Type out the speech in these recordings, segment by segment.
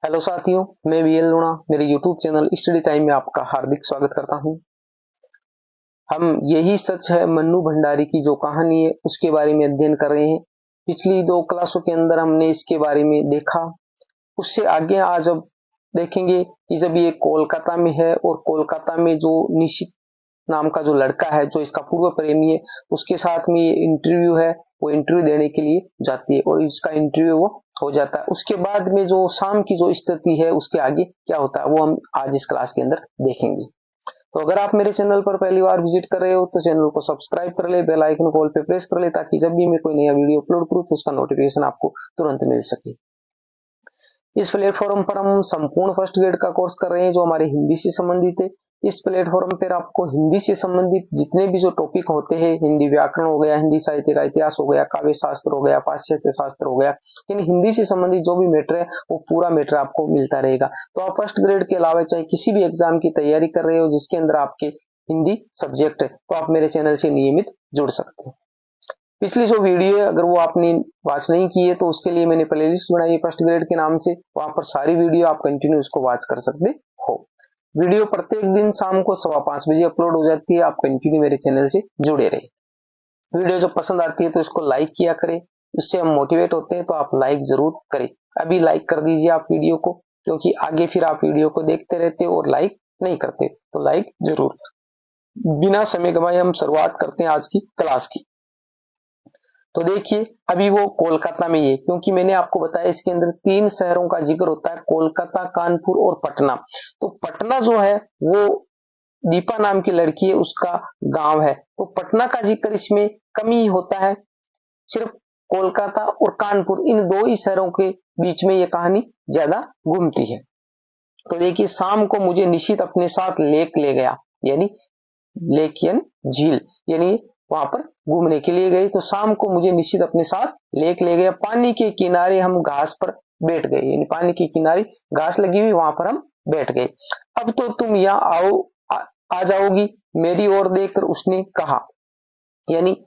Hello साथियों, मैं V L लूणा मेरे यूट्यूब चैनल स्टडी टाइम में आपका हार्दिक स्वागत करता हूं। हम यही सच है मन्नू भंडारी की जो कहानी है उसके बारे में अध्ययन कर रहे हैं। पिछली दो क्लासों के अंदर हमने इसके बारे में देखा। उससे आगे आज अब देखेंगे कि जब ये कोलकाता में है और कोलकाता में जो निशित नाम का जो लड़का है जो इसका पूर्व प्रेमी है उसके साथ में ये इंटरव्यू है, वो इंटरव्यू देने के लिए जाती है और इसका इंटरव्यू वो हो जाता है। उसके बाद में जो शाम की जो स्थिति है उसके आगे क्या होता है वो हम आज इस क्लास के अंदर देखेंगे। तो अगर आप मेरे चैनल पर पहली बार विजिट कर रहे हो तो चैनल को सब्सक्राइब कर ले, बेल आइकन कॉल पे प्रेस कर ले ताकि जब भी मैं कोई नया वीडियो अपलोड करूं तो उसका नोटिफिकेशन आपको तुरंत मिल सके। इस प्लेटफॉर्म पर हम संपूर्ण फर्स्ट ग्रेड का कोर्स कर रहे हैं जो हमारे हिंदी से संबंधित है। इस प्लेटफॉर्म पर आपको हिंदी से संबंधित जितने भी जो टॉपिक होते हैं, हिंदी व्याकरण हो गया, हिंदी साहित्य का इतिहास हो गया, काव्य शास्त्र हो गया, पाश्चात्य शास्त्र हो गया, यानी हिंदी से संबंधित जो भी मैटर है वो पूरा मैटर आपको मिलता रहेगा। तो आप फर्स्ट ग्रेड के अलावा चाहे किसी भी एग्जाम की तैयारी कर रहे हो जिसके अंदर आपके हिंदी सब्जेक्ट है तो आप मेरे चैनल से नियमित जुड़ सकते हैं। पिछली जो वीडियो है अगर वो आपने वॉच नहीं की है तो उसके लिए मैंने प्लेलिस्ट बनाई है फर्स्ट ग्रेड के नाम से, वहां पर सारी वीडियो आप कंटिन्यू उसको वॉच कर सकते हो। वीडियो प्रत्येक दिन शाम को 5:15 बजे अपलोड हो जाती है। आप कंटिन्यू मेरे चैनल से जुड़े रहे। वीडियो जो पसंद आती है तो इसको लाइक किया करें, इससे हम मोटिवेट होते हैं तो आप लाइक जरूर करें। अभी लाइक कर दीजिए आप वीडियो को, क्योंकि आगे फिर आप वीडियो को देखते रहते हो और लाइक नहीं करते, तो लाइक जरूर। बिना समय गवाए हम शुरुआत करते हैं आज की क्लास की। तो देखिए अभी वो कोलकाता में ही है, क्योंकि मैंने आपको बताया इसके अंदर 3 शहरों का जिक्र होता है, कोलकाता, कानपुर और पटना। तो पटना जो है वो दीपा नाम की लड़की है उसका गांव है, तो पटना का जिक्र इसमें कम ही होता है। सिर्फ कोलकाता और कानपुर इन दो ही शहरों के बीच में ये कहानी ज्यादा घूमती है। तो देखिए शाम को मुझे निशित अपने साथ लेक ले गया, यानी लेक यानी झील, यानी वहां पर घूमने के लिए गए। तो शाम को मुझे निश्चित अपने साथ लेक ले गया। पानी के किनारे हम घास पर बैठ गए, यानी पानी के किनारे घास लगी हुई वहां पर हम बैठ गए। अब तो तुम यहाँ आ जाओगी मेरी ओर देखकर उसने कहा, यानी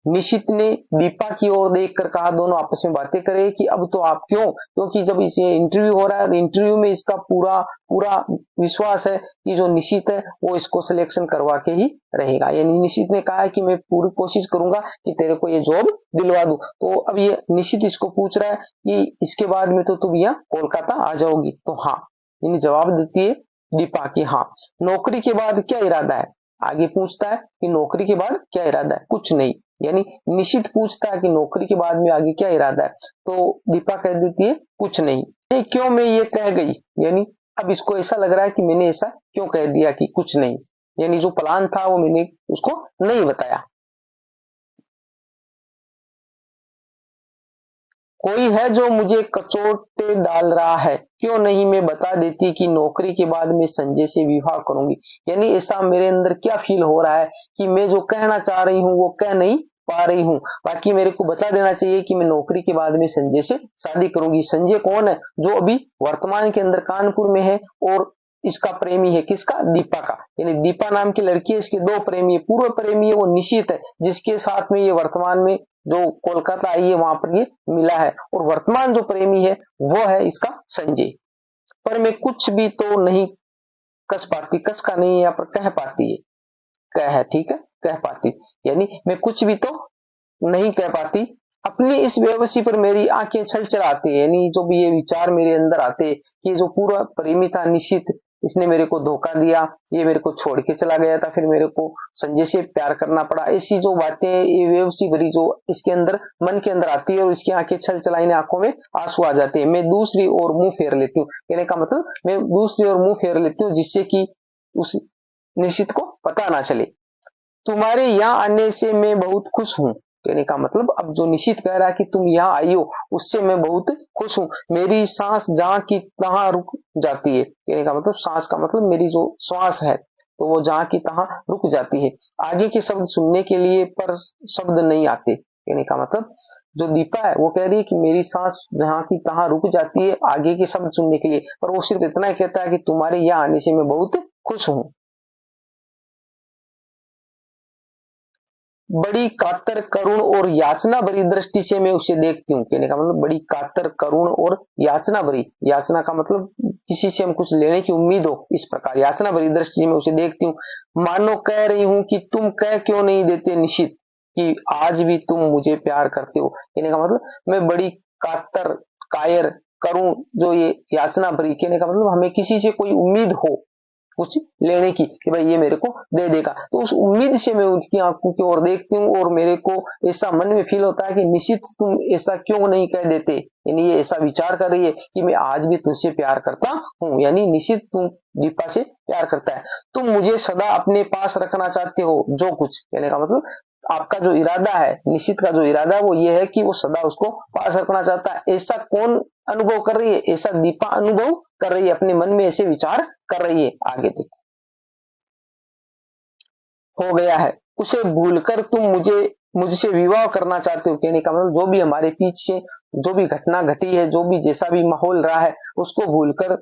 निशित ने दीपा की ओर देखकर कहा। दोनों आपस में बातें करे कि अब तो आप क्यों, क्योंकि जब इसे इंटरव्यू हो रहा है, इंटरव्यू में इसका पूरा पूरा विश्वास है कि जो निशित है वो इसको सिलेक्शन करवा के ही रहेगा। यानी निशित ने कहा कि मैं पूरी कोशिश करूंगा कि तेरे को ये जॉब दिलवा दूं। तो अब ये निशित इसको पूछ रहा है कि इसके बाद में तो तुम यहाँ कोलकाता आ जाओगी। तो हाँ, यानी जवाब देती है दीपा की हाँ। नौकरी के बाद क्या इरादा है, आगे पूछता है कि नौकरी के बाद क्या इरादा है। कुछ नहीं, यानी निशित पूछता है कि नौकरी के बाद में आगे क्या इरादा है, तो दीपा कह देती है कुछ नहीं। ये क्यों मैं ये कह गई, यानी अब इसको ऐसा लग रहा है कि मैंने ऐसा क्यों कह दिया कि कुछ नहीं, यानी जो प्लान था वो मैंने उसको नहीं बताया। कोई है जो मुझे कचोटे डाल रहा है, क्यों नहीं मैं बता देती कि नौकरी के बाद मैं संजय से विवाह करूंगी। यानी ऐसा मेरे अंदर क्या फील हो रहा है कि मैं जो कहना चाह रही हूँ वो कह नहीं पा रही हूँ। बाकी मेरे को बता देना चाहिए कि मैं नौकरी के बाद में संजय से शादी करूंगी। संजय कौन है, जो अभी वर्तमान के अंदर कानपुर में है और इसका प्रेमी है, किसका, दीपा का। यानी दीपा नाम की लड़की है, इसके 2 प्रेमी है। पूर्व प्रेमी है वो निशित है, जिसके साथ में ये वर्तमान में जो कोलकाता आई है वहां पर ये मिला है, और वर्तमान जो प्रेमी है वो है इसका संजय। पर मैं कुछ भी तो नहीं कस पाती, कस का नहीं यहाँ पर कह पाती है, कह है, ठीक है, कह पाती, यानी मैं कुछ भी तो नहीं कह पाती। अपनी इस बेबसी पर मेरी आंखें छल चलाती है, यानी जो भी ये विचार मेरे अंदर आते कि जो पूरा प्रेमी था निश्चित, इसने मेरे को धोखा दिया, ये मेरे को छोड़ के चला गया था, फिर मेरे को संजय से प्यार करना पड़ा। ऐसी जो बातें, ये बेबसी भरी जो इसके अंदर मन के अंदर आती है और इसकी आंखें छल चलाने, आंखों में आंसू आ जाते हैं। मैं दूसरी ओर मुंह फेर लेती हूँ, कहने का मतलब मैं दूसरी ओर मुंह फेर लेती हूँ जिससे कि उस निश्चित को पता ना चले। तुम्हारे यहाँ आने से मैं बहुत खुश हूँ, कहने का मतलब अब जो निशित कह रहा है कि तुम यहाँ आई हो उससे मैं बहुत खुश हूँ। मेरी सांस जहां की तहां रुक जाती है, कहने का मतलब सांस का मतलब मेरी जो श्वास है तो वो जहां की तहां रुक जाती है। आगे के शब्द सुनने के लिए पर शब्द नहीं आते, कहने का मतलब जो दीपा है वो कह रही है कि मेरी सांस जहां की तहां रुक जाती है आगे के शब्द सुनने के लिए, पर वो सिर्फ इतना ही कहता है कि तुम्हारे यहाँ आने से मैं बहुत खुश हूँ। बड़ी कातर करुण और याचना भरी दृष्टि से मैं उसे देखती हूँ। कहने का मतलब बड़ी कातर करुण और याचना भरी, याचना का मतलब किसी से हम कुछ लेने की उम्मीद हो, इस प्रकार याचना भरी दृष्टि से मैं उसे देखती हूँ। मानो कह रही हूँ कि तुम कह क्यों नहीं देते निशित कि आज भी तुम मुझे प्यार करते हो। कहने का मतलब मैं बड़ी कातर कायर करूं, जो ये याचना भरी, कहने का मतलब हमें किसी से कोई उम्मीद हो कुछ लेने की कि भाई ये मेरे को दे देगा, तो उस उम्मीद से मैं उसकी आंखों की ओर देखती हूँ और मेरे को ऐसा मन में फील होता है कि निश्चित तुम ऐसा क्यों नहीं कह देते। यानी ये ऐसा विचार कर रही है कि मैं आज भी तुझसे प्यार करता हूँ, यानी निश्चित तुम दीपा से प्यार करता है। तुम मुझे सदा अपने पास रखना चाहते हो जो कुछ, कहने का मतलब आपका जो इरादा है, निश्चित का जो इरादा है वो ये है कि वो सदा उसको पास रखना चाहता है। ऐसा कौन अनुभव कर रही है? ऐसा दीपा अनुभव कर रही है, अपने मन में ऐसे विचार कर रही है। आगे देखो, हो गया है उसे भूलकर तुम मुझसे विवाह करना चाहते हो। कहने का मतलब जो भी हमारे पीछे जो भी घटना घटी है, जो भी जैसा भी माहौल रहा है, उसको भूलकर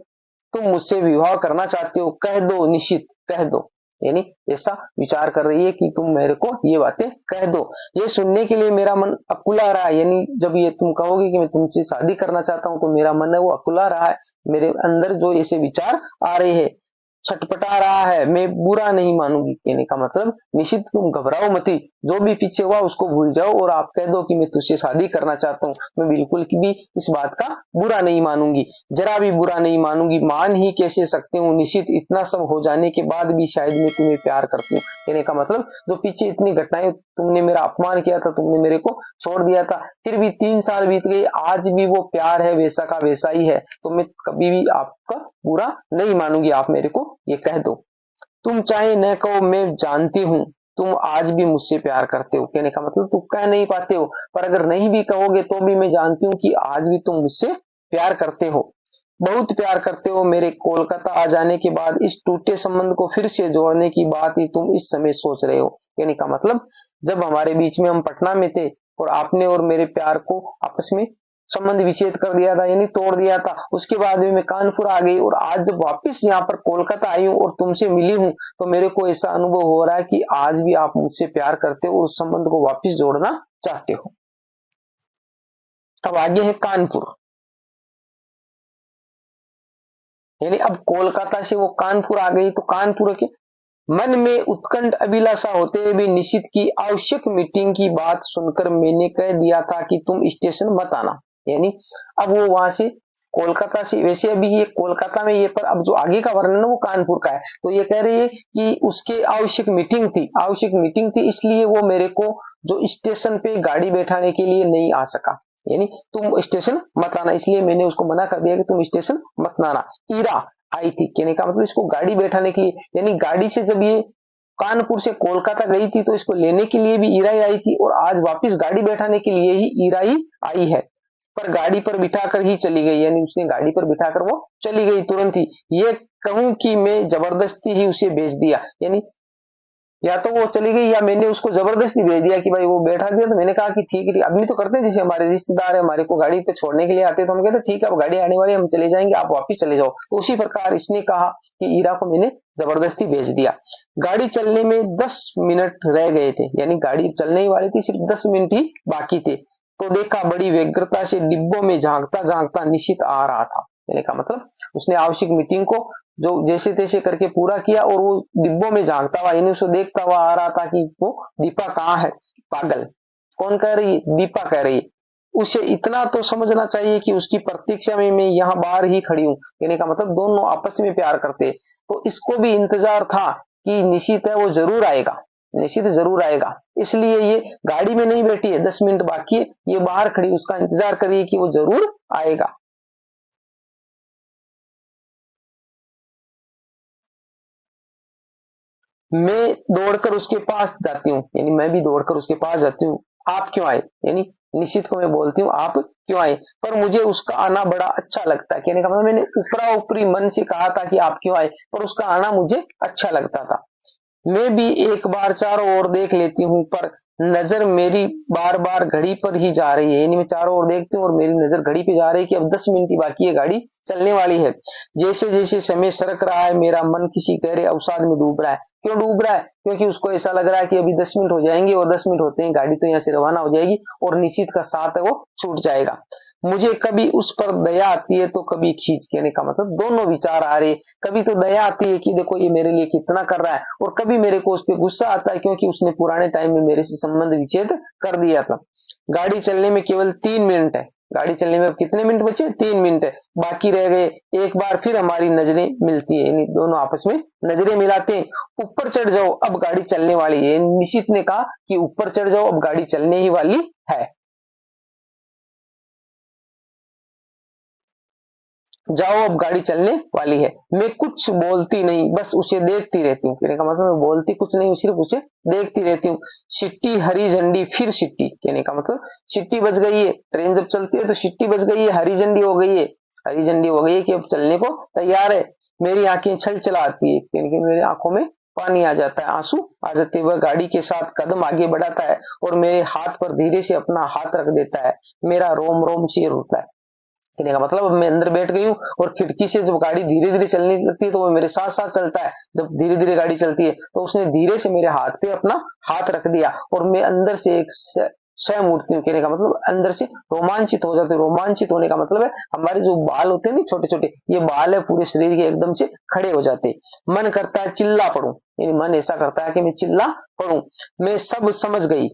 तुम मुझसे विवाह करना चाहते हो। कह दो निश्चित, कह दो, यानी ऐसा विचार कर रही है कि तुम मेरे को ये बातें कह दो। ये सुनने के लिए मेरा मन अकुला रहा है, यानी जब ये तुम कहोगे कि मैं तुमसे शादी करना चाहता हूं, तो मेरा मन है वो अकुला रहा है, मेरे अंदर जो ऐसे विचार आ रहे हैं, छटपटा रहा है, मैं बुरा नहीं मानूंगी। कहने का मतलब निश्चित तुम घबराओ मती, जो भी पीछे हुआ उसको भूल जाओ और आप कह दो कि मैं तुझसे शादी करना चाहता हूँ। मैं बिल्कुल भी इस बात का बुरा नहीं मानूंगी, जरा भी बुरा नहीं मानूंगी। मान ही कैसे सकते हूँ निश्चित, इतना सब हो जाने के बाद भी शायद मैं तुम्हें प्यार करती हूँ। कहने का मतलब जो पीछे इतनी घटनाएं, तुमने मेरा अपमान किया था, तुमने मेरे को छोड़ दिया था, फिर भी 3 साल बीत गए, आज भी वो प्यार है वैसा का वैसा ही है, तो मैं कभी भी आपका बुरा नहीं मानूंगी, आप मेरे को ये कह दो। तुम चाहे न कहो, मैं जानती हूं तुम आज भी मुझसे प्यार करते हो। कहने का मतलब तुम कह नहीं पाते हो, पर अगर नहीं भी कहोगे तो भी मैं जानती हूँ कि आज भी तुम मुझसे प्यार करते हो, बहुत प्यार करते हो। मेरे कोलकाता आ जाने के बाद इस टूटे संबंध को फिर से जोड़ने की बात ही तुम इस समय सोच रहे हो। कहने का मतलब जब हमारे बीच में हम पटना में थे और आपने और मेरे प्यार को आपस में संबंध विच्छेद कर दिया था, यानी तोड़ दिया था, उसके बाद में मैं कानपुर आ गई और आज जब वापस यहाँ पर कोलकाता आई हूँ और तुमसे मिली हूँ, तो मेरे को ऐसा अनुभव हो रहा है कि आज भी आप मुझसे प्यार करते हो और उस संबंध को वापस जोड़ना चाहते हो। अब आगे है कानपुर, यानी अब कोलकाता से वो कानपुर आ गई, तो कानपुर के मन में उत्कंठ अभिलाषा होते हुए भी निश्चित की आवश्यक मीटिंग की बात सुनकर मैंने कह दिया था कि तुम स्टेशन मत आना। यानी अब वो वहां से कोलकाता से, वैसे अभी ये कोलकाता में ये, पर अब जो आगे का वर्णन है वो कानपुर का है, तो ये कह रही है कि उसके आवश्यक मीटिंग थी, इसलिए वो मेरे को जो स्टेशन पे गाड़ी बैठाने के लिए नहीं आ सका। यानी तुम स्टेशन मत आना, इसलिए मैंने उसको मना कर दिया कि तुम स्टेशन मत आना। ईरा आई थी, कहने का मतलब इसको गाड़ी बैठाने के लिए, यानी गाड़ी से जब ये कानपुर से कोलकाता गई थी तो इसको लेने के लिए भी ईरा ही आई थी और आज वापस गाड़ी बैठाने के लिए ही ईरा ही आई है, पर गाड़ी पर बिठाकर ही चली गई, यानी उसने गाड़ी पर बिठाकर वो चली गई तुरंत ही। ये कहूं कि मैं जबरदस्ती ही उसे भेज दिया, यानी या तो वो चली गई या मैंने उसको जबरदस्ती भेज दिया कि भाई वो बैठा दिया, तो मैंने कहा कि ठीक है, अभी तो करते हैं जैसे हमारे रिश्तेदार है हमारे को गाड़ी पे छोड़ने के लिए आते तो हम कहते ठीक है अब गाड़ी आने वाली, हम चले जाएंगे, आप वापिस चले जाओ। तो उसी प्रकार इसने कहा कि ईरा को मैंने जबरदस्ती भेज दिया। गाड़ी चलने में 10 मिनट रह गए थे, यानी गाड़ी चलने ही वाली थी, सिर्फ 10 मिनट ही बाकी थे, तो देखा बड़ी व्यग्रता से डिब्बों में झांकता झांकता निश्चित आ रहा था। कहने का मतलब उसने आवश्यक मीटिंग को जो जैसे तैसे करके पूरा किया और वो डिब्बों में झांकता हुआ, यानी उसको देखता हुआ आ रहा था कि वो दीपा कहाँ है। पागल, कौन कह रही है? दीपा कह रही है। उसे इतना तो समझना चाहिए कि उसकी प्रतीक्षा में मैं यहाँ बाहर ही खड़ी हूँ। कहने का मतलब दोनों आपस में प्यार करते, तो इसको भी इंतजार था कि निश्चित है वो जरूर आएगा, निश्चित जरूर आएगा, इसलिए ये गाड़ी में नहीं बैठी है, 10 मिनट बाकी है, ये बाहर खड़ी उसका इंतजार करिए कि वो जरूर आएगा। मैं दौड़कर उसके पास जाती हूँ, यानी मैं भी दौड़कर उसके पास जाती हूँ। आप क्यों आए? यानी निश्चित को मैं बोलती हूँ आप क्यों आए, पर मुझे उसका आना बड़ा अच्छा लगता है। कहने का मतलब मैंने ऊपरा ऊपरी मन से कहा था कि आप क्यों आए, पर उसका आना मुझे अच्छा लगता था। मैं भी एक बार चारों ओर देख लेती हूँ, पर नजर मेरी बार बार घड़ी पर ही जा रही है, यानी मैं चारों ओर देखती हूँ और मेरी नजर घड़ी पे जा रही है कि अब 10 मिनट ही बाकी है, गाड़ी चलने वाली है। जैसे जैसे समय सरक रहा है मेरा मन किसी गहरे अवसाद में डूब रहा है। क्यों डूब रहा है? क्योंकि उसको ऐसा लग रहा है कि अभी 10 मिनट हो जाएंगे और 10 मिनट होते ही गाड़ी तो यहाँ से रवाना हो जाएगी और निश्चित का साथ है वो छूट जाएगा। मुझे कभी उस पर दया आती है तो कभी खींच, कहने का मतलब दोनों विचार आ रहे। कभी तो दया आती है कि देखो ये मेरे लिए कितना कर रहा है, और कभी मेरे को उस पर गुस्सा आता है क्योंकि उसने पुराने टाइम में मेरे से संबंध विच्छेद कर दिया था। गाड़ी चलने में केवल 3 मिनट है। गाड़ी चलने में अब कितने मिनट बचे? 3 मिनट है बाकी रह गए। एक बार फिर हमारी नजरें मिलती है, यानी दोनों आपस में नजरें मिलाते हैं। ऊपर चढ़ जाओ, अब गाड़ी चलने वाली है। निशित ने कहा कि ऊपर चढ़ जाओ, अब गाड़ी चलने ही वाली है। जाओ, अब गाड़ी चलने वाली है। मैं कुछ बोलती नहीं, बस उसे देखती रहती हूँ। कहने का मतलब मैं बोलती कुछ नहीं, सिर्फ उसे देखती रहती हूँ। सिट्टी, हरी झंडी, फिर सिट्टी। कहने का मतलब सिट्टी बज गई है। ट्रेन जब चलती है तो सिट्टी बज गई है, हरी झंडी हो गई है। हरी झंडी हो गई है कि अब चलने को तैयार है। मेरी आंखें छल चलाती है, यानी कि मेरी आंखों में पानी आ जाता है, आंसू आ जाते। वह गाड़ी के साथ कदम आगे बढ़ाता है और मेरे हाथ पर धीरे से अपना हाथ रख देता है। मेरा रोम रोम चीर उठता है। कहने का मतलब अब मैं अंदर बैठ गई हूँ और खिड़की से जब गाड़ी धीरे धीरे चलने लगती है तो वो मेरे साथ साथ चलता है। जब धीरे धीरे गाड़ी चलती है तो उसने धीरे से मेरे हाथ पे अपना हाथ रख दिया और मैं अंदर से एक स्वयं उठती हूँ। कहने का मतलब अंदर से रोमांचित हो जाते। रोमांचित होने का मतलब है हमारे जो बाल होते हैं ना छोटे छोटे, ये बाल है पूरे शरीर के एकदम से खड़े हो जाते। मन करता है चिल्ला पड़ूं, यानी मन ऐसा करता है कि मैं चिल्ला पड़ूं। मैं सब समझ गई,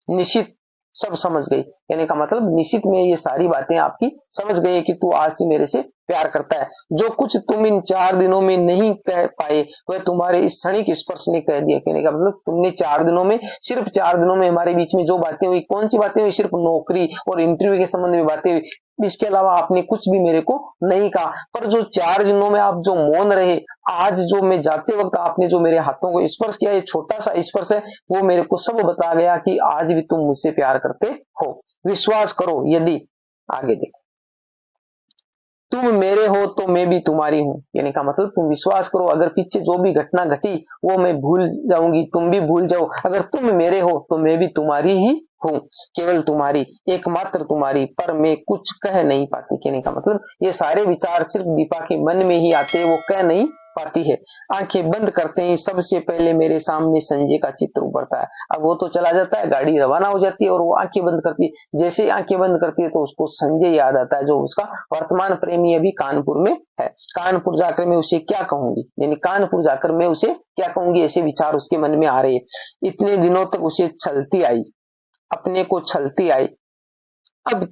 निश्चित सब समझ गई। कहने का मतलब निश्चित में ये सारी बातें आपकी समझ गई कि तू आज से मेरे से प्यार करता है। जो कुछ तुम इन 4 दिनों में नहीं कह पाए वह तुम्हारे इस क्षणिक स्पर्श ने कह दिया। कहने का मतलब तुमने 4 दिनों में, सिर्फ 4 दिनों में हमारे बीच में जो बातें हुई, कौन सी बातें हुई? सिर्फ नौकरी और इंटरव्यू के संबंध में बातें हुई। इसके अलावा आपने कुछ भी मेरे को नहीं कहा। पर जो 4 दिनों में आप जो मौन रहे, आज जो मैं जाते वक्त आपने जो मेरे हाथों को स्पर्श किया, ये छोटा सा स्पर्श है, वो मेरे को सब बता गया कि आज भी तुम मुझसे प्यार करते हो। विश्वास करो, यदि आगे देखो, तुम मेरे हो तो मैं भी तुम्हारी हूं। यानी का मतलब तुम विश्वास करो, अगर पीछे जो भी घटना घटी वो मैं भूल जाऊंगी, तुम भी भूल जाओ। अगर तुम मेरे हो तो मैं भी तुम्हारी ही हूं, केवल तुम्हारी, एकमात्र तुम्हारी, पर मैं कुछ कह नहीं पाती। कहने का मतलब ये सारे विचार सिर्फ दीपा के मन में ही आते, वो कह नहीं पाती है। आंखें बंद करते ही सबसे पहले मेरे सामने संजय का चित्र उभरता है। अब वो तो चला जाता है, गाड़ी रवाना हो जाती है और वो आंखें बंद करती है। जैसे ही आंखें बंद करती है तो उसको संजय याद आता है, जो उसका वर्तमान प्रेमी अभी कानपुर में है। कानपुर जाकर मैं उसे क्या कहूंगी, यानी कानपुर जाकर मैं उसे क्या कहूंगी, ऐसे विचार उसके मन में आ रहे हैं। इतने दिनों तक उसे छलती आई, अपने को छलती आई, अब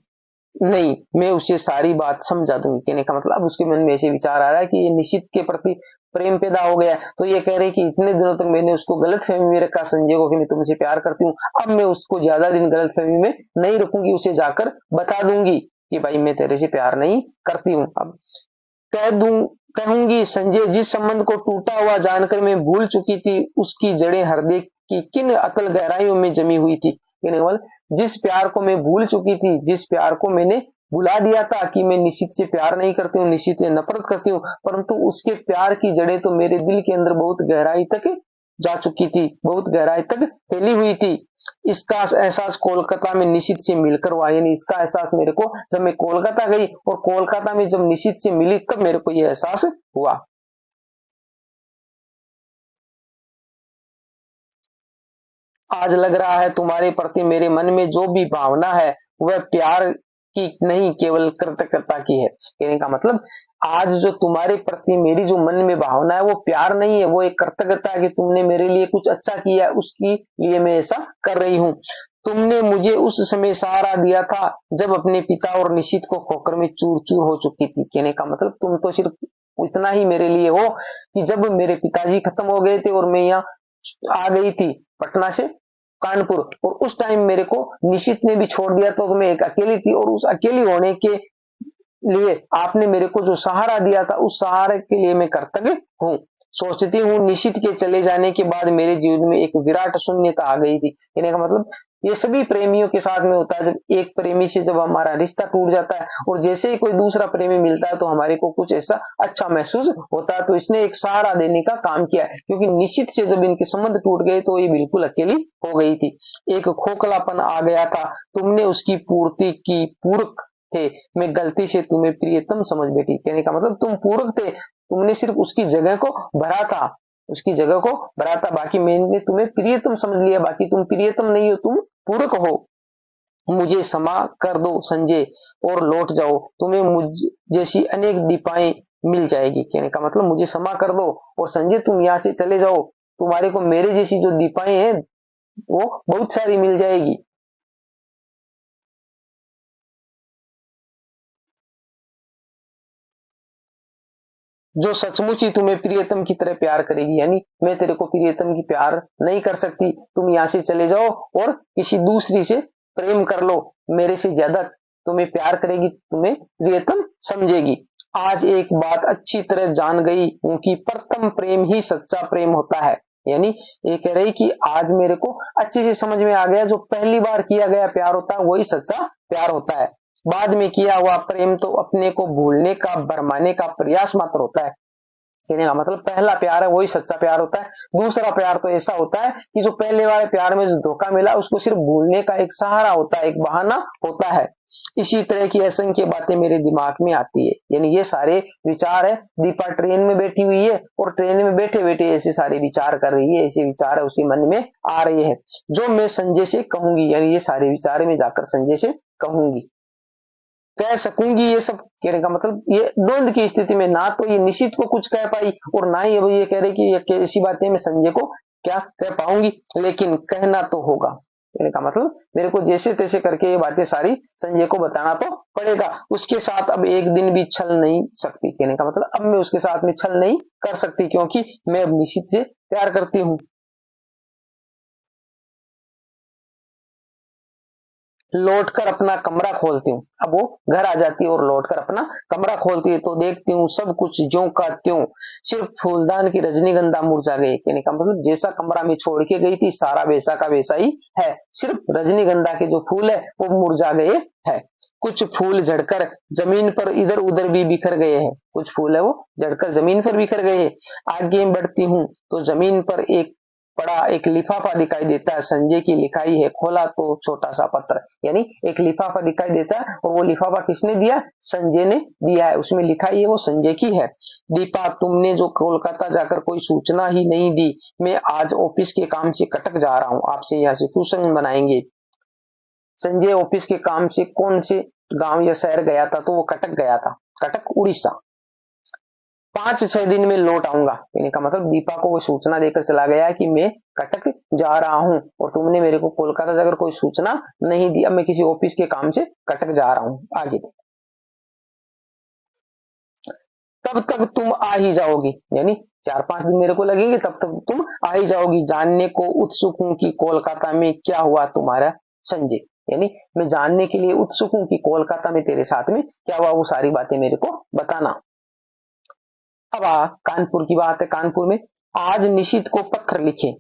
नहीं, मैं उसे सारी बात समझा दूंगी। कहने का मतलब अब उसके मन में ऐसे विचार आ रहा है कि ये निश्चित के प्रति प्रेम पैदा हो गया। तो ये कह रहे कि इतने दिनों तक मैंने उसको गलत फहमी में रखा संजय को कि मैं तुमसे प्यार करती हूँ, अब मैं उसको ज्यादा दिन गलत फहमी में नहीं रखूंगी, उसे जाकर बता दूंगी कि भाई मैं तेरे से प्यार नहीं करती हूँ। अब कहूंगी संजय, जिस संबंध को टूटा हुआ जानकर मैं भूल चुकी थी, उसकी जड़ें हृदय की किन अतल गहराइयों में जमी हुई थी। केवल जिस प्यार को मैं भूल चुकी थी, जिस प्यार को मैंने बुला दिया था कि मैं निश्चित से प्यार नहीं करती हूँ, निश्चित से नफरत करती हूँ, परंतु उसके प्यार की जड़ें तो मेरे दिल के अंदर बहुत गहराई तक जा चुकी थी, बहुत गहराई तक फैली हुई थी। इसका एहसास कोलकाता में निश्चित से मिलकर हुआ, यानी इसका एहसास मेरे को जब मैं कोलकाता गई और कोलकाता में जब निश्चित से मिली तब मेरे को यह एहसास हुआ। आज लग रहा है तुम्हारे प्रति मेरे मन में जो भी भावना है वह प्यार की नहीं, केवल कृतज्ञता की है। कहने का मतलब आज जो तुम्हारे प्रति मेरी जो मन में भावना है वो प्यार नहीं है, वो एक कृतज्ञता है कि तुमने मेरे लिए कुछ अच्छा किया, उसके लिए मैं ऐसा कर रही हूँ। तुमने मुझे उस समय सहारा दिया था जब अपने पिता और निश्चित को खोकर में चूर चूर हो चुकी थी। कहने का मतलब तुम तो सिर्फ इतना ही मेरे लिए हो कि जब मेरे पिताजी खत्म हो गए थे और मैं यहाँ आ गई थी पटना से कानपुर, और उस टाइम मेरे को निशित ने भी छोड़ दिया, तो मैं एक अकेली थी, और उस अकेली होने के लिए आपने मेरे को जो सहारा दिया था उस सहारे के लिए मैं कृतज्ञ हूँ। सोचती हूँ निशित के चले जाने के बाद मेरे जीवन में एक विराट शून्यता आ गई थी। कहने का मतलब ये सभी प्रेमियों के साथ में होता है, जब एक प्रेमी से जब हमारा रिश्ता टूट जाता है और जैसे ही कोई दूसरा प्रेमी मिलता है तो हमारे को कुछ ऐसा अच्छा महसूस होता है। तो इसने एक सहारा देने का काम किया है, क्योंकि निश्चित से जब इनके संबंध टूट गए तो ये बिल्कुल अकेली हो गई थी। एक खोखलापन आ गया था, तुमने उसकी पूर्ति की, पूरक थे, मैं गलती से तुम्हें प्रियतम समझ बैठी। कहने का मतलब तुम पूरक थे, तुमने सिर्फ उसकी जगह को भरा था। उसकी जगह को भराता। बाकी मैंने तुम्हें प्रियतम समझ लिया, बाकी तुम प्रियतम नहीं हो, तुम पूरक हो। मुझे क्षमा कर दो संजय और लौट जाओ, तुम्हें मुझ जैसी अनेक दीपाएं मिल जाएगी। कहने का मतलब मुझे क्षमा कर दो और संजय तुम यहाँ से चले जाओ, तुम्हारे को मेरे जैसी जो दीपाएं हैं वो बहुत सारी मिल जाएगी। जो सचमुच ही तुम्हें प्रियतम की तरह प्यार करेगी, यानी मैं तेरे को प्रियतम की प्यार नहीं कर सकती, तुम यहाँ से चले जाओ और किसी दूसरी से प्रेम कर लो, मेरे से ज्यादा तुम्हें प्यार करेगी, तुम्हें प्रियतम समझेगी। आज एक बात अच्छी तरह जान गई हूं कि प्रथम प्रेम ही सच्चा प्रेम होता है। यानी ये कह रही कि आज मेरे को अच्छे से समझ में आ गया, जो पहली बार किया गया प्यार होता है वही सच्चा प्यार होता है। बाद में किया हुआ प्रेम तो अपने को भूलने का, भरमाने का प्रयास मात्र होता है। कहने का मतलब पहला प्यार है वही सच्चा प्यार होता है। दूसरा प्यार तो ऐसा होता है कि जो पहले वाले प्यार में जो धोखा मिला उसको सिर्फ भूलने का एक सहारा होता है, एक बहाना होता है। इसी तरह की असंख्य बातें मेरे दिमाग में आती है। यानी ये सारे विचार है, दीपा ट्रेन में बैठी हुई है और ट्रेन में बैठे बैठे ऐसे सारे विचार कर रही है, ऐसे विचार है उसके मन में आ रहे हैं जो मैं संजय से कहूंगी। यानी ये सारे विचार में जाकर संजय से कहूंगी, कह सकूंगी। ये सब कहने का मतलब ये द्वंद की स्थिति में ना तो ये निशित को कुछ कह पाई और ना ही अब ये कह रही कि ये ऐसी बातें मैं संजय को क्या कह पाऊंगी, लेकिन कहना तो होगा। कहने का मतलब मेरे को जैसे तैसे करके ये बातें सारी संजय को बताना तो पड़ेगा। उसके साथ अब एक दिन भी छल नहीं सकती। कहने का मतलब अब मैं उसके साथ में छल नहीं कर सकती, क्योंकि मैं अब निशित से प्यार करती हूँ। लौटकर अपना कमरा खोलती हूँ। अब वो घर आ जाती है और लौटकर अपना कमरा खोलती है तो देखती हूँ सब कुछ ज्यों का त्यों, सिर्फ फूलदान की रजनीगंधा मुरझा गई। कहने का मतलब जैसा कमरा में छोड़ के गई थी सारा वैसा का वैसा ही है, सिर्फ रजनीगंधा के जो फूल है वो मुरझा गए हैं। कुछ फूल झड़कर जमीन पर इधर उधर भी बिखर गए हैं, कुछ फूल है वो झड़कर जमीन पर बिखर गए हैं। आगे बढ़ती हूँ तो जमीन पर एक पड़ा एक लिफाफा दिखाई देता है, संजय की लिखाई है। खोला तो छोटा सा पत्र, यानी एक लिफाफा दिखाई देता है और वो लिफाफा किसने दिया, संजय ने दिया है। उसमें लिखाई है वो संजय की है। दीपा तुमने जो कोलकाता जाकर कोई सूचना ही नहीं दी, मैं आज ऑफिस के काम से कटक जा रहा हूँ, आपसे यहाँ से कुशंग बनाएंगे। संजय ऑफिस के काम से कौन से गांव या शहर गया था, तो वो कटक गया था, कटक उड़ीसा। 5-6 दिन में लौट आऊंगा। कहने का मतलब दीपा को वो सूचना देकर चला गया है कि मैं कटक जा रहा हूं और तुमने मेरे को कोलकाता जाकर कोई सूचना नहीं दी, अब मैं किसी ऑफिस के काम से कटक जा रहा हूं। आगे तब तक तुम आ ही जाओगी, यानी 4-5 दिन मेरे को लगेंगे, तब तक तुम आ ही जाओगी। जानने को उत्सुक हूं कि कोलकाता में क्या हुआ तुम्हारा संजय, यानी मैं जानने के लिए उत्सुक हूं कि कोलकाता में तेरे साथ में क्या हुआ, वो सारी बातें मेरे को बताना। अब कानपुर की बात है। कानपुर में आज निशित को पत्र लिखे,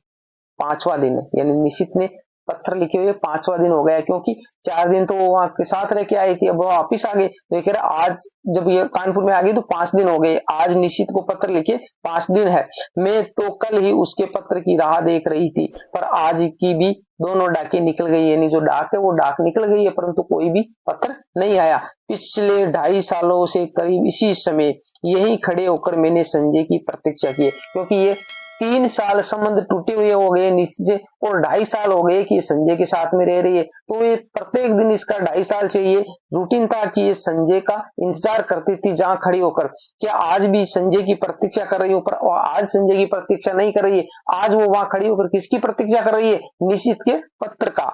5वां दिन है, यानी निशित ने पत्र लिखे हुए 5वां दिन हो गया, क्योंकि 4 दिन तो वो वहां के साथ रह के आई थी, अब वो वापिस आ गए तो ये कह रहा आज जब ये कानपुर में आ गई तो 5 दिन हो गए। आज निशित को पत्र लिखे 5 दिन है। मैं तो कल ही उसके पत्र की राह देख रही थी, पर आज की भी दोनों डाकें निकल गई, यानी जो डाक है वो डाक निकल गई है, परंतु कोई भी पत्र नहीं आया। पिछले 2.5 सालों से करीब इसी समय यही खड़े होकर मैंने संजय की प्रतीक्षा की, क्योंकि ये 3 साल संबंध टूटे हुए हो गए निश्चय, और 2.5 साल हो गए कि संजय के साथ में रह रही है, तो ये प्रत्येक दिन इसका 2.5 साल से ये रूटीन था कि ये संजय का इंतजार करती थी जहां खड़ी होकर। क्या आज भी संजय की प्रतीक्षा कर रही हूँ, पर आज संजय की प्रतीक्षा नहीं कर रही है। आज वो वहां खड़ी होकर किसकी प्रतीक्षा कर रही है, निशित के पत्र का,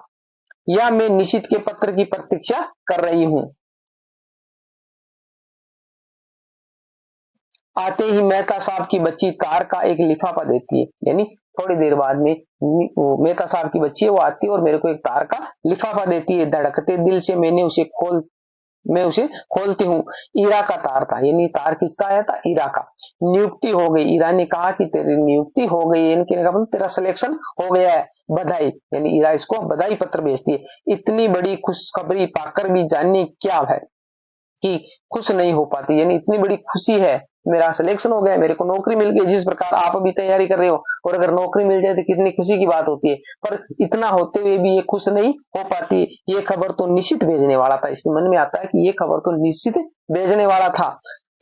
या मैं निशित के पत्र की प्रतीक्षा कर रही हूँ। आते ही मेहता साहब की बच्ची तार का एक लिफाफा देती है, यानी थोड़ी देर बाद में मेहता साहब की बच्ची है वो आती है और मेरे को एक तार का लिफाफा देती है। धड़कते दिल से मैं उसे खोलती हूँ। ईरा का तार था, यानी तार किसका आया था, ईरा का। नियुक्ति हो गई, ईरा ने कहा कि तेरी नियुक्ति हो गई, यानी कहने का मतलब तेरा सिलेक्शन हो गया है, बधाई। यानी ईरा इसको बधाई पत्र भेजती है। इतनी बड़ी खुशखबरी पाकर भी जानने क्या है कि खुश नहीं हो पाती, यानी इतनी बड़ी खुशी है, मेरा सिलेक्शन हो गया, मेरे को नौकरी मिल गई, जिस प्रकार आप अभी तैयारी कर रहे हो, और अगर नौकरी मिल जाए तो कितनी खुशी की बात होती है, पर इतना होते हुए भी ये खुश नहीं हो पाती। ये खबर तो निश्चित भेजने वाला था, इसके मन में आता है कि ये खबर तो निश्चित भेजने वाला था।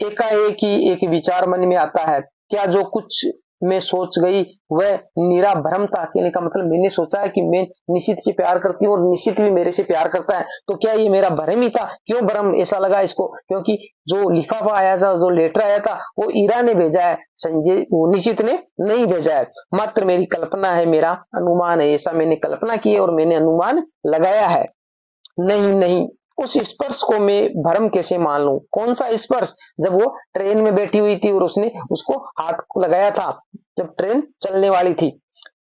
एकाएक ही एक विचार मन में आता है, क्या जो कुछ मैं सोच गई वह नीरा भ्रम था। कहने का मतलब मैंने सोचा है कि मैं निशित से प्यार करती हूँ और निशित भी मेरे से प्यार करता है, तो क्या ये मेरा भ्रम ही था? क्यों भ्रम ऐसा लगा इसको? क्योंकि जो लिफाफा आया था, जो लेटर आया था, वो ईरा ने भेजा है, संजय निशित ने नहीं भेजा है। मात्र मेरी कल्पना है, मेरा अनुमान है, ऐसा मैंने कल्पना की है और मैंने अनुमान लगाया है। नहीं नहीं, उस स्पर्श को मैं भ्रम कैसे मान लूं? कौन सा स्पर्श? जब वो ट्रेन में बैठी हुई थी और उसने उसको हाथ को लगाया था, जब ट्रेन चलने वाली थी,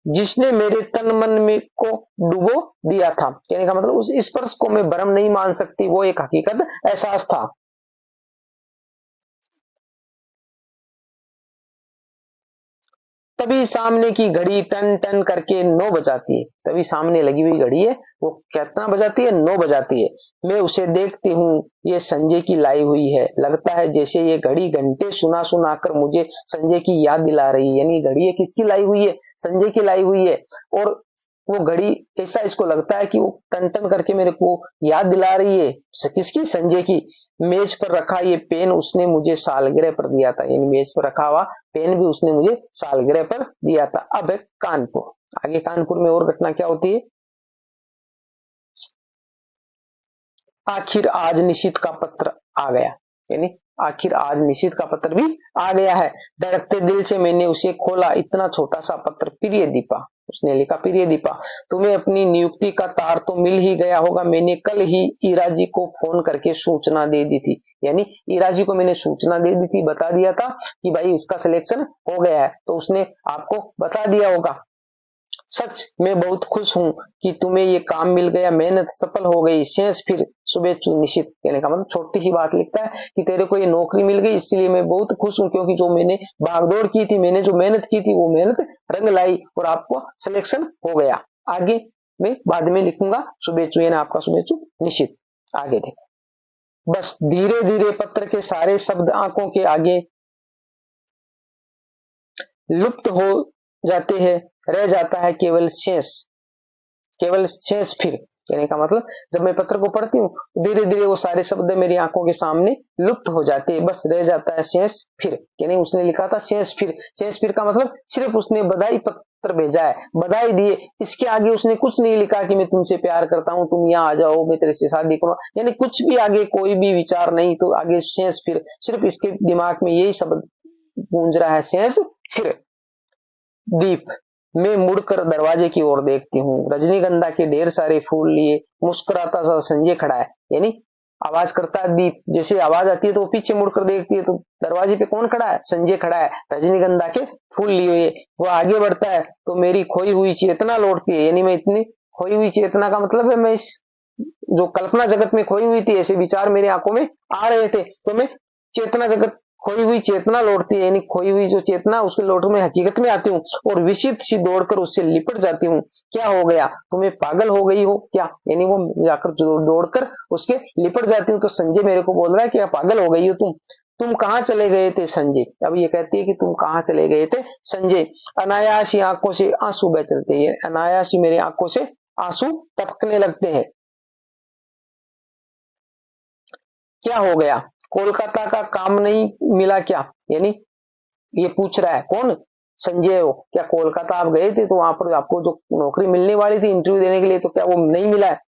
जिसने मेरे तन मन में को डुबो दिया था। कहने का मतलब उस स्पर्श को मैं भ्रम नहीं मान सकती, वो एक हकीकत एहसास था। तभी सामने की घड़ी टन टन करके 9 बजाती है। तभी सामने लगी हुई घड़ी है, वो कितना बजाती है? 9 बजाती है। मैं उसे देखती हूँ, ये संजय की लाई हुई है। लगता है जैसे ये घड़ी घंटे सुना सुना कर मुझे संजय की याद दिला रही है। यानी घड़ी है किसकी लाई हुई है? संजय की लाई हुई है। और वो घड़ी ऐसा इसको लगता है कि वो टन टन करके मेरे को याद दिला रही है। किसकी? संजय की। मेज पर रखा ये पेन उसने मुझे सालगिरह पर दिया था। यानी मेज पर रखा हुआ पेन भी उसने मुझे सालगिरह पर दिया था। अब है कानपुर। आगे कानपुर में और घटना क्या होती है? आखिर आज निशित का पत्र आ गया। यानी आखिर आज निशित का पत्र भी आ गया है। धड़कते दिल से मैंने उसे खोला। इतना छोटा सा पत्र। प्रिय दीपा, उसने लिखा, प्रिय दीपा, तुम्हें अपनी नियुक्ति का तार तो मिल ही गया होगा। मैंने कल ही ईरा जी को फोन करके सूचना दे दी थी। यानी ईरा जी को मैंने सूचना दे दी थी, बता दिया था कि भाई इसका सिलेक्शन हो गया है, तो उसने आपको बता दिया होगा। सच मैं बहुत खुश हूं कि तुम्हें ये काम मिल गया, मेहनत सफल हो गई। शेष फिर शुभेच्छु निशित। कहने का मतलब छोटी सी बात लिखता है कि तेरे को ये नौकरी मिल गई, इसलिए मैं बहुत खुश हूं, क्योंकि जो मैंने भागदौड़ की थी, मैंने जो मेहनत की थी, वो मेहनत रंग लाई और आपको सिलेक्शन हो गया। आगे मैं बाद में लिखूंगा शुभेच्छु, यानी आपका शुभेच्छु निशित। आगे देखो, बस धीरे धीरे पत्र के सारे शब्द आंखों के आगे लुप्त हो जाते हैं, रह जाता है केवल शेष। केवल शेष फिर। कहने का मतलब जब मैं पत्र को पढ़ती हूँ, धीरे धीरे वो सारे शब्द मेरी आंखों के सामने लुप्त हो जाते हैं, बस रह जाता है शेष फिर। यानी उसने लिखा था शेष फिर। शेष फिर का मतलब सिर्फ उसने बधाई पत्र भेजा है, बधाई दिए, इसके आगे उसने कुछ नहीं लिखा कि मैं तुमसे प्यार करता हूँ, तुम यहाँ आ जाओ, मैं तेरे से शादी करूँ, यानी कुछ भी आगे कोई भी विचार नहीं। तो आगे शेष फिर, सिर्फ इसके दिमाग में यही शब्द गूंज रहा है, शेष फिर। दीप, मैं मुड़कर दरवाजे की ओर देखती हूँ। रजनीगंधा के ढेर सारे फूल लिए मुस्कुराता सा संजय खड़ा है। यानी आवाज करता है दीप, जैसे आवाज आती है तो वो पीछे मुड़कर देखती है, तो दरवाजे पे कौन खड़ा है? संजय खड़ा है, रजनीगंधा के फूल लिए हुए। वो आगे बढ़ता है तो मेरी खोई हुई चेतना लौटती है। यानी मैं इतनी खोई हुई चेतना का मतलब है मैं इस जो कल्पना जगत में खोई हुई थी, ऐसे विचार मेरी आंखों में आ रहे थे, तो मैं चेतना जगत, खोई हुई चेतना लौटती है, यानी खोई हुई जो चेतना उसके लौट में हकीकत में आती हूँ और विचित्र सी दौड़कर उससे लिपट जाती हूँ। क्या हो गया? तुम्हें पागल हो गई हो क्या? यानी वो जाकर दौड़कर उसके लिपट जाती हूँ, तो संजय मेरे को बोल रहा है कि पागल हो गई हो तुम कहाँ चले गए थे संजय? अब ये कहती है कि तुम कहाँ चले गए थे संजय? अनायासी आंखों से आंसू बह चलते हैं, अनायासी मेरी आंखों से आंसू टपकने लगते हैं। क्या हो गया? कोलकाता का काम नहीं मिला क्या? यानी ये पूछ रहा है कौन? संजय हो। क्या कोलकाता आप गए थे तो वहां पर आपको जो नौकरी मिलने वाली थी इंटरव्यू देने के लिए, तो क्या वो नहीं मिला है?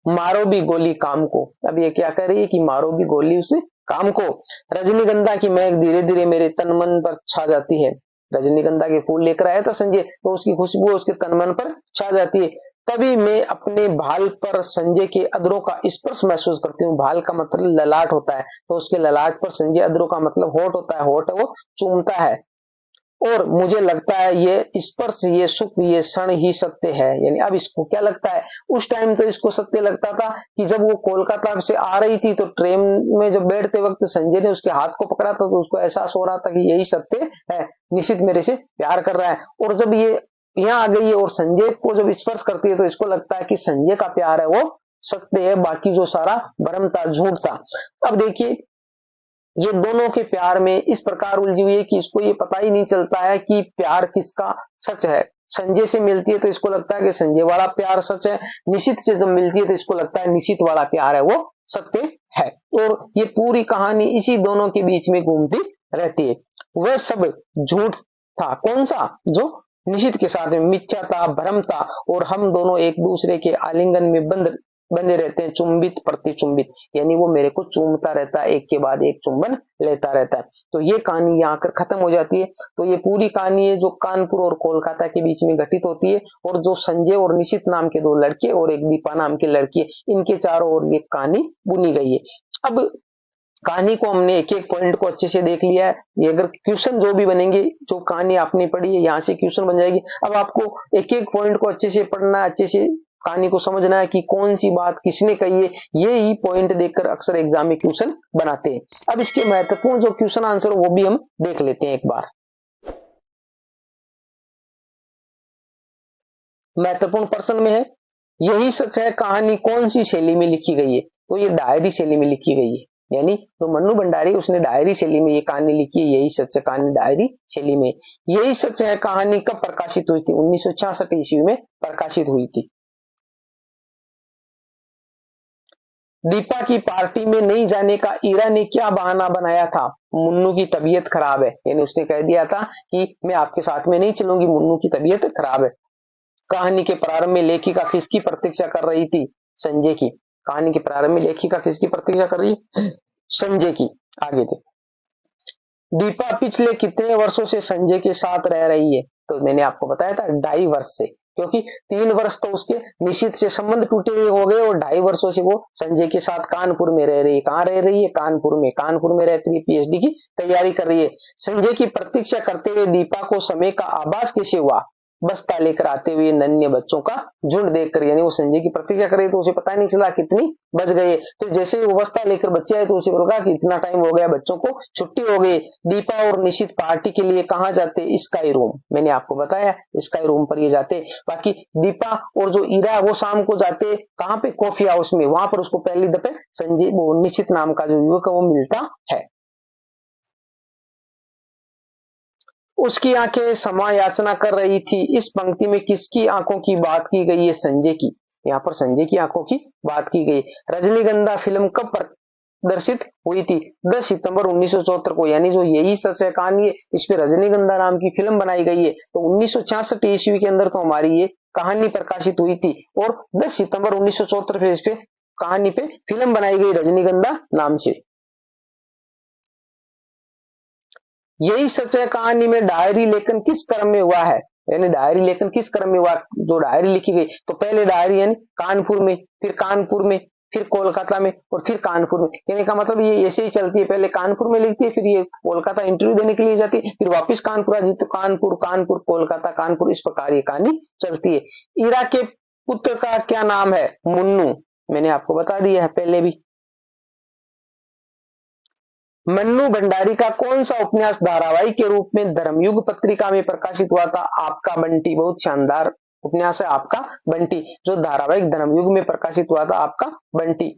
मारो भी गोली काम को। अब ये क्या कर रही है कि मारो भी गोली उसे काम को। रजनीगंधा की महक धीरे धीरे मेरे तन मन पर छा जाती है। रजनीगंधा के फूल लेकर आया था संजय, तो उसकी खुशबू उसके तन मन पर छा जाती है। तभी मैं अपने भाल पर संजय के अधरों का स्पर्श महसूस करती हूँ। भाल का मतलब ललाट होता है, तो उसके ललाट पर संजय अधरों का मतलब होठ होता है, होठ वो चूमता है और मुझे लगता है ये स्पर्श, ये सुख, ये क्षण ही सत्य है। यानी अब इसको क्या लगता है? उस टाइम तो इसको सत्य लगता था कि जब वो कोलकाता से आ रही थी तो ट्रेन में जब बैठते वक्त संजय ने उसके हाथ को पकड़ा था, तो उसको एहसास हो रहा था कि यही सत्य है, निशित मेरे से प्यार कर रहा है। और जब ये यहाँ आ गई है और संजय को जब स्पर्श करती है, तो इसको लगता है कि संजय का प्यार है वो सत्य है, बाकी जो सारा भ्रम था, झूठ था। अब देखिए ये दोनों के प्यार में इस प्रकार उलझी हुई है कि इसको ये पता ही नहीं चलता है कि प्यार किसका सच है। संजय से मिलती है तो इसको लगता है कि संजय वाला प्यार सच है, निशित से जब मिलती है तो इसको लगता है निशित वाला प्यार है वो सत्य है। और ये पूरी कहानी इसी दोनों के बीच में घूमती रहती है। वह सब झूठ था। कौन सा? जो निशित के साथ में मिथ्या था, भ्रम था, और हम दोनों एक दूसरे के आलिंगन में बंधे रहते हैं, चुंबित प्रतिचुंबित, यानी वो मेरे को चूमता रहता है, एक के बाद एक चुंबन लेता रहता है। तो ये कहानी यहाँ आकर खत्म हो जाती है। तो ये पूरी कहानी है जो कानपुर और कोलकाता के बीच में घटित होती है, और जो संजय और निशित नाम के दो लड़के और एक दीपा नाम की लड़की है, इनके चारों ओर ये कहानी बुनी गई है। अब कहानी को हमने एक एक पॉइंट को अच्छे से देख लिया है। ये अगर क्वेश्चन जो भी बनेंगे, जो कहानी आपने पढ़ी है यहाँ से क्वेश्चन बन जाएगी। अब आपको एक एक पॉइंट को अच्छे से पढ़ना है, अच्छे से कहानी को समझना है कि कौन सी बात किसने कही है। ये ही पॉइंट देखकर अक्सर एग्जाम में क्वेश्चन बनाते हैं। अब इसके महत्वपूर्ण जो क्वेश्चन आंसर वो भी हम देख लेते हैं एक बार। महत्वपूर्ण प्रश्न में है, यही सच है कहानी कौन सी शैली में लिखी गई है? तो ये डायरी शैली में लिखी गई है, यानी तो मन्नू भंडारी उसने डायरी शैली में ये कहानी लिखी है। यही सच है कहानी डायरी शैली में। यही सच है कहानी कब प्रकाशित हुई थी? 1966 ईस्वी में प्रकाशित हुई थी। दीपा की पार्टी में नहीं जाने का ईरा ने क्या बहाना बनाया था? मुन्नू की तबीयत खराब है, यानी उसने कह दिया था कि मैं आपके साथ में नहीं चलूंगी, मुन्नू की तबीयत खराब है। कहानी के प्रारंभ में लेखिका किसकी प्रतीक्षा कर रही थी? संजय की। कहानी के प्रारंभ में लेखिका किसकी प्रतीक्षा कर रही है? संजय की। आगे थे, दीपा पिछले कितने वर्षों से संजय के साथ रह रही है? तो मैंने आपको बताया था 2.5 वर्ष से, क्योंकि 3 वर्ष तो उसके निशित से संबंध टूटे हुए हो गए, और 2.5 वर्षों से वो संजय के साथ कानपुर में रह रही है। कहाँ रह रही है? कानपुर में। कानपुर में रहकर पीएचडी की तैयारी कर रही है। संजय की प्रतीक्षा करते हुए दीपा को समय का आभास कैसे हुआ? बस्ता लेकर आते हुए नन्हे बच्चों का झुंड देखकर, यानी वो संजय की प्रतीक्षा कर रही तो उसे पता नहीं चला कितनी बज गए। फिर जैसे ही वो बस्ता लेकर बच्चे आए तो उसे लगा कि इतना टाइम हो गया, बच्चों को छुट्टी हो गई। दीपा और निशित पार्टी के लिए कहाँ जाते? Sky room. मैंने आपको बताया स्काई रूम पर ये जाते। बाकी दीपा और जो ईरा वो शाम को जाते कहाँ पे? कॉफी हाउस में। वहां पर उसको पहली दफे संजय वो निशित नाम का जो युवक है वो मिलता है। उसकी आंखें क्षमा याचना कर रही थी। इस पंक्ति में किसकी आंखों की बात की गई है? संजय की। यहाँ पर संजय की आंखों की बात की गई। रजनीगंधा फिल्म कब प्रदर्शित हुई थी? 10 सितंबर 1974 को, यानी जो यही सच है कहानी है इस पे रजनीगंधा नाम की फिल्म बनाई गई है। तो 1966 ईस्वी के अंदर तो हमारी ये कहानी प्रकाशित हुई थी, और 10 सितंबर 1974 पे इस पे कहानी पे फिल्म बनाई गई रजनीगंधा नाम से। यही सच है कहानी में डायरी लेखन किस क्रम में हुआ है? यानी डायरी लेखन किस क्रम में हुआ? जो डायरी लिखी गई तो पहले डायरी यानी कानपुर में, फिर कानपुर में, फिर कोलकाता में, और फिर कानपुर में। कहने का मतलब ये ऐसे ही चलती है, पहले कानपुर में लिखती है, फिर ये कोलकाता इंटरव्यू देने के लिए जाती है, फिर वापस कानपुर आ जाती, तो कानपुर कानपुर कोलकाता कानपुर, इस प्रकार ये कहानी चलती है। ईरा के पुत्र का क्या नाम है? मुन्नू। मैंने आपको बता दिया है पहले भी। मन्नू भंडारी का कौन सा उपन्यास धारावाहिक के रूप में धर्मयुग पत्रिका में प्रकाशित हुआ था? आपका बंटी। बहुत शानदार उपन्यास है आपका बंटी, जो धारावाहिक धर्मयुग में प्रकाशित हुआ था, आपका बंटी।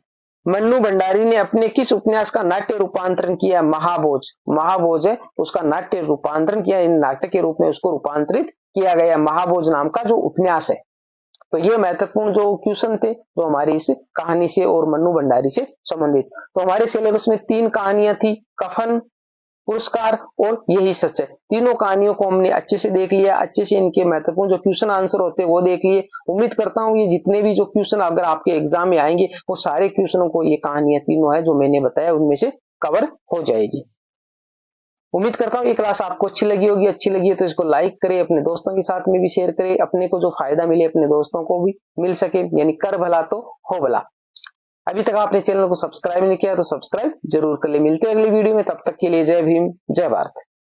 मन्नू भंडारी ने अपने किस उपन्यास का नाट्य रूपांतरण किया? महाभोज। महाभोज है उसका नाट्य रूपांतरण किया, इन नाटक के रूप में उसको रूपांतरित किया गया। महाभोज नाम का जो उपन्यास है। तो ये महत्वपूर्ण जो क्वेश्चन थे जो हमारी इस कहानी से और मन्नू भंडारी से संबंधित। तो हमारे सिलेबस में 3 कहानियां थी, कफन, पुरस्कार और यही सच है। तीनों कहानियों को हमने अच्छे से देख लिया, अच्छे से इनके महत्वपूर्ण जो क्वेश्चन आंसर होते हैं वो देख लिए। उम्मीद करता हूं ये जितने भी जो क्वेश्चन अगर आपके एग्जाम में आएंगे वो सारे क्वेश्चनों को ये कहानियां तीनों है जो मैंने बताया उनमें से कवर हो जाएगी। उम्मीद करता हूँ ये क्लास आपको अच्छी लगी होगी। अच्छी लगी है तो इसको लाइक करें, अपने दोस्तों के साथ में भी शेयर करें, अपने को जो फायदा मिले अपने दोस्तों को भी मिल सके, यानी कर भला तो हो भला। अभी तक आपने चैनल को सब्सक्राइब नहीं किया तो सब्सक्राइब जरूर कर ले। मिलते हैं अगली वीडियो में, तब तक के लिए जय भीम जय भारत।